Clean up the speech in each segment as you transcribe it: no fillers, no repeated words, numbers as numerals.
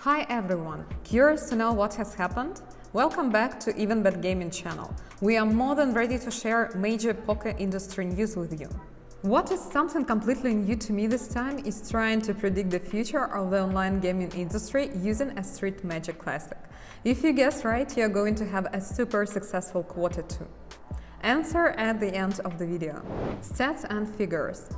Hi everyone! Curious to know what has happened? Welcome back to EvenBet Gaming channel. We are more than ready to share major poker industry news with you. What is something completely new to me this time is trying to predict the future of the online gaming industry using a street magic classic. If you guessed right, you're going to have a super successful quarter two. Answer at the end of the video. Stats and figures.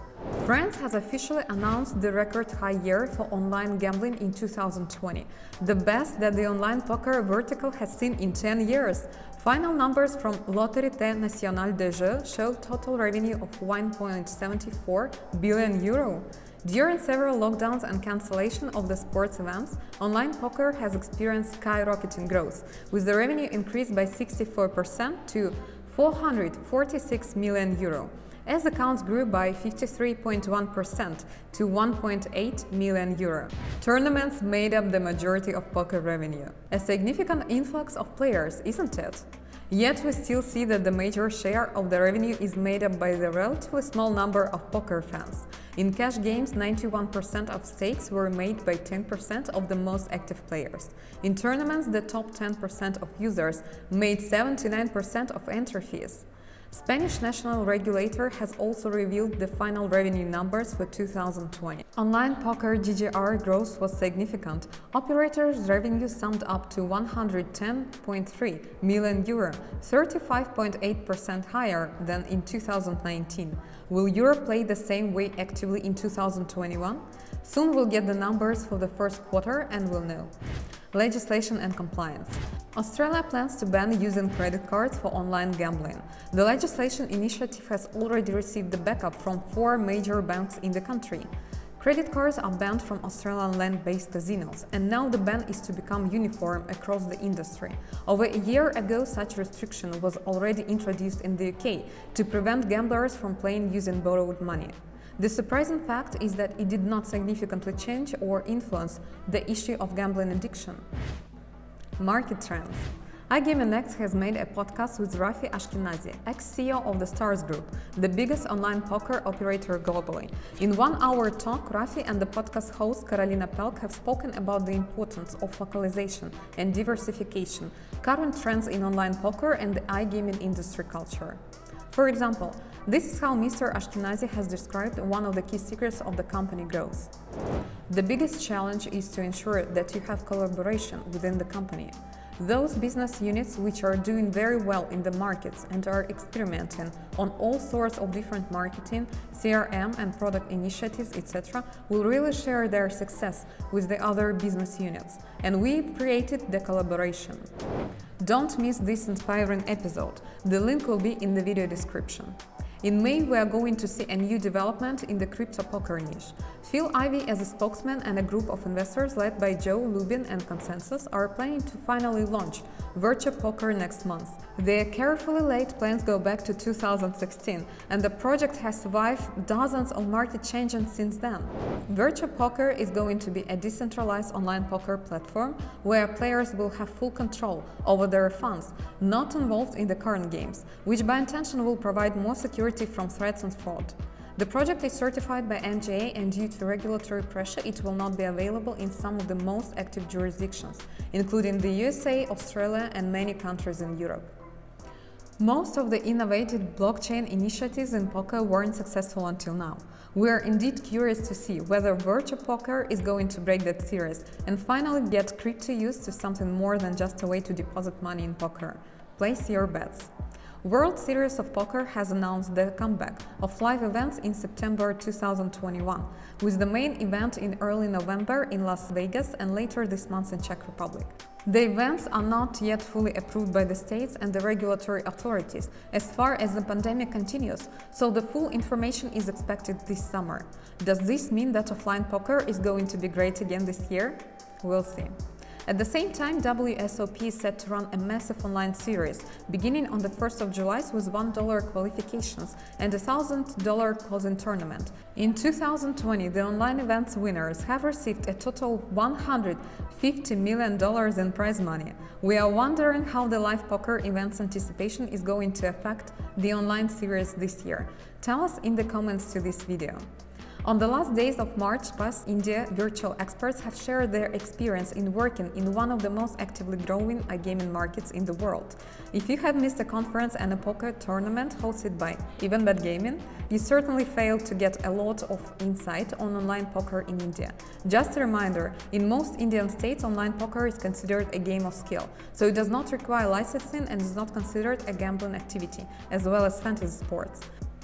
France has officially announced the record high year for online gambling in 2020, the best that the online poker vertical has seen in 10 years. Final numbers from L'Autorité Nationale des Jeux show total revenue of 1.74 billion euro. During several lockdowns and cancellation of the sports events, online poker has experienced skyrocketing growth, with the revenue increased by 64% to 446 million euro. As accounts grew by 53.1% to 1.8 million euro. Tournaments made up the majority of poker revenue. A significant influx of players, isn't it? Yet we still see that the major share of the revenue is made up by the relatively small number of poker fans. In cash games, 91% of stakes were made by 10% of the most active players. In tournaments, the top 10% of users made 79% of entry fees. Spanish national regulator has also revealed the final revenue numbers for 2020. Online poker GGR growth was significant. Operators' revenue summed up to 110.3 million euro, 35.8% higher than in 2019. Will Europe play the same way actively in 2021? Soon we'll get the numbers for the first quarter and we'll know. Legislation and compliance. Australia plans to ban using credit cards for online gambling. The legislation initiative has already received the backup from 4 major banks in the country. Credit cards are banned from Australian land-based casinos, and now the ban is to become uniform across the industry. Over a year ago, such restriction was already introduced in the UK to prevent gamblers from playing using borrowed money. The surprising fact is that it did not significantly change or influence the issue of gambling addiction. Market trends. iGaming Next has made a podcast with Rafi Ashkenazi, ex-CEO of the Stars Group, the biggest online poker operator globally. In 1-hour talk, Rafi and the podcast host Karolina Pelc have spoken about the importance of localization and diversification, current trends in online poker and the iGaming industry culture. For example, this is how Mr. Ashkenazi has described one of the key secrets of the company growth. The biggest challenge is to ensure that you have collaboration within the company. Those business units which are doing very well in the markets and are experimenting on all sorts of different marketing, CRM and product initiatives, etc., will really share their success with the other business units. And we've created the collaboration. Don't miss this inspiring episode. The link will be in the video description. In May, we are going to see a new development in the crypto poker niche. Phil Ivey, as a spokesman, and a group of investors led by Joe Lubin and Consensus are planning to finally launch Virtual Poker next month. Their carefully laid plans go back to 2016, and the project has survived dozens of market changes since then. Virtual Poker is going to be a decentralized online poker platform where players will have full control over their funds, not involved in the current games, which by intention will provide more security from threats and fraud. The project is certified by NGA, and due to regulatory pressure, it will not be available in some of the most active jurisdictions, including the USA, Australia, and many countries in Europe. Most of the innovative blockchain initiatives in poker weren't successful until now. We are indeed curious to see whether virtual poker is going to break that series and finally get crypto used to something more than just a way to deposit money in poker. Place your bets. World Series of Poker has announced the comeback of live events in September 2021, with the main event in early November in Las Vegas and later this month in Czech Republic. The events are not yet fully approved by the states and the regulatory authorities as far as the pandemic continues, so the full information is expected this summer. Does this mean that offline poker is going to be great again this year? We'll see. At the same time, WSOP is set to run a massive online series, beginning on the 1st of July with $1 qualifications and a $1,000 closing tournament. In 2020, the online event's winners have received a total $150 million in prize money. We are wondering how the live poker event's anticipation is going to affect the online series this year. Tell us in the comments to this video. On the last days of March past India, virtual experts have shared their experience in working in one of the most actively growing iGaming markets in the world. If you have missed a conference and a poker tournament hosted by EvenBet Gaming, you certainly failed to get a lot of insight on online poker in India. Just a reminder, in most Indian states, online poker is considered a game of skill, so it does not require licensing and is not considered a gambling activity, as well as fantasy sports.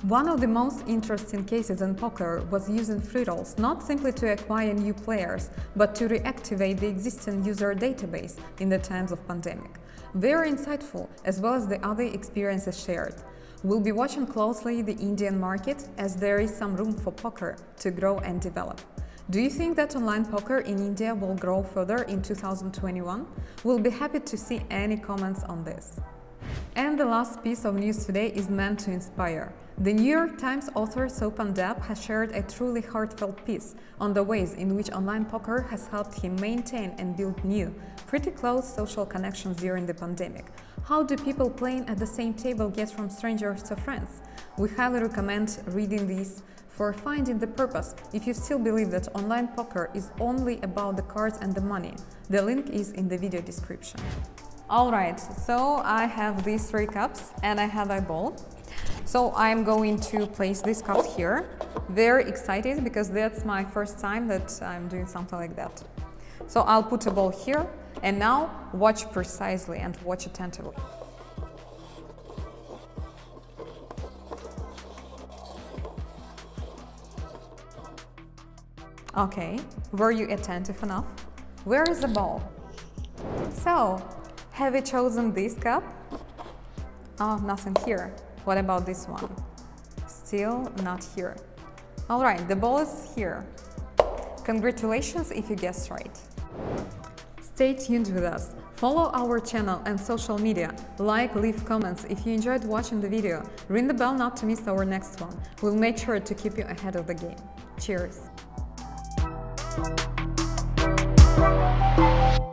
One of the most interesting cases in poker was using free rolls not simply to acquire new players, but to reactivate the existing user database in the times of pandemic. Very insightful, as well as the other experiences shared. We'll be watching closely the Indian market, as there is some room for poker to grow and develop. Do you think that online poker in India will grow further in 2021? We'll be happy to see any comments on this. And the last piece of news today is meant to inspire. The New York Times author Sopan Deb has shared a truly heartfelt piece on the ways in which online poker has helped him maintain and build new, pretty close social connections during the pandemic. How do people playing at the same table get from strangers to friends? We highly recommend reading these for finding the purpose if you still believe that online poker is only about the cards and the money. The link is in the video description. Alright, so I have these 3 cups and I have a ball. So I'm going to place these cups here. Very excited because that's my first time that I'm doing something like that. So I'll put a ball here and now watch precisely and watch attentively. Okay, were you attentive enough? Where is the ball? So, have you chosen this cup? Oh, nothing here. What about this one? Still not here. Alright, the ball is here. Congratulations if you guessed right. Stay tuned with us. Follow our channel and social media. Like, leave comments if you enjoyed watching the video. Ring the bell not to miss our next one. We'll make sure to keep you ahead of the game. Cheers!